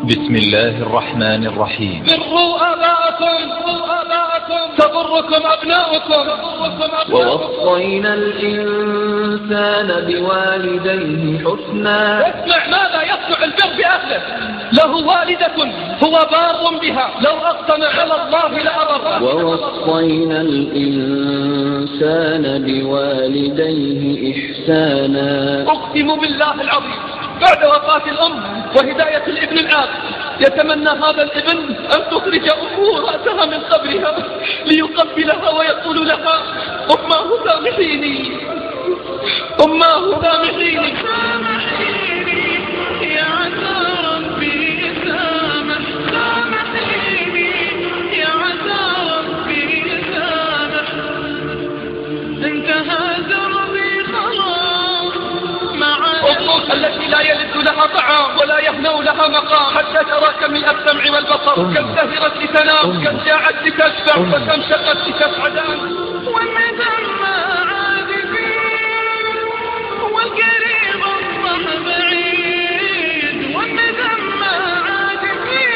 بسم الله الرحمن الرحيم. بروا آباءكم تضركم أبناؤكم. ووصينا الإنسان بوالديه حسنا. اسمع ماذا يصنع البر بأهله. له والدة هو بار بها، لو أقسم على الله لأبره. ووصينا الإنسان بوالديه إحسانا. أقسم بالله العظيم بعد وفاة الأم وهداية الابن الآب يتمنى هذا الابن أن تخرج أمه رأسها من قبرها ليقبلها ويقول لها: أماه سامحيني، أماه سامحيني، يا عسى ربي سامح، سامحيني يا عسى ربي سامح، انتهى دربي خلاص مع أمك التي لا يلد لها طعام ولا يهنأ لها مقام، حتى ترى كم من السمع والبصر، كم سهرت لتنام، كم جاعت لتشبع، وكم شقت لتسعدان. والمدمى عادفين والقريب الصح بعيد، والمدمى عادفين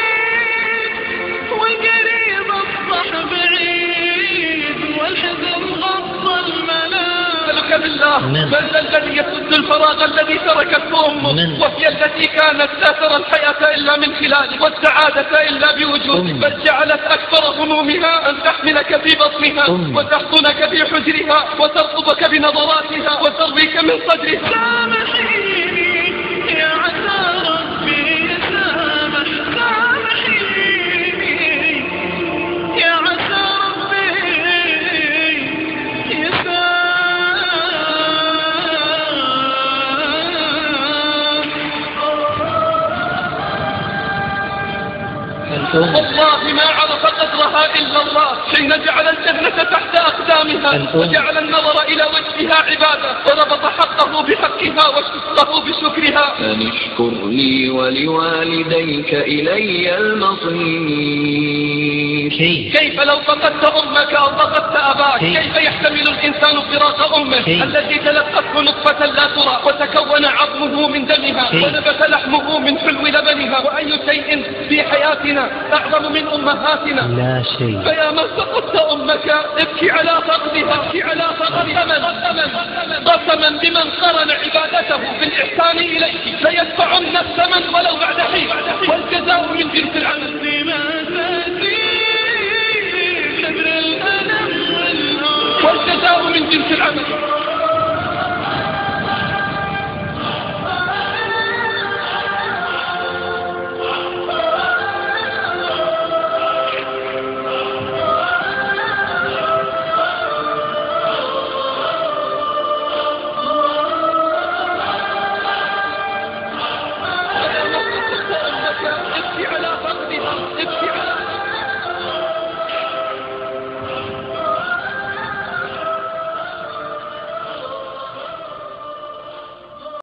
والقريب الصح بعيد، والحزن غطى المنام. أسألك بالله من الذي يسد الفراغ الذي تركته أمك، وهي التي كانت لا ترى الحياة إلا من خلالك، والسعادة إلا بوجودك، بل جعلت أكثر همومها أن تحملك في بطنها وتحضنك في حجرها وترقبك بنظراتها وترويك من صدرها. سامحيني يا عسى ربي سامح، سامحيني يا عسى ربي والله ما عرف قدرها إلا الله حين جعل الجنة تحت أقدامها وجعل النظر إلى وجهها عبادة، وربط حقه بحقها وشكره بشكرها. أن اشكر لي ولوالديك إلي المصير. كيف لو فقدت أمك أو فقدت أباك؟ كيف يحتمل الإنسان فراق أمه التي تلقته نطفة لا ترى وتكون عظمه من دمها ونبت لحمه من حلو لبنها؟ وأي شيء في حياتنا أعظم من أمهاتنا؟ لا شيء. فيا من فقدت أمك ابكي على فقدها، ابكي على فقدها. قسما بمن قرن عبادته بالإحسان إليك ليدفعن الثمن ولو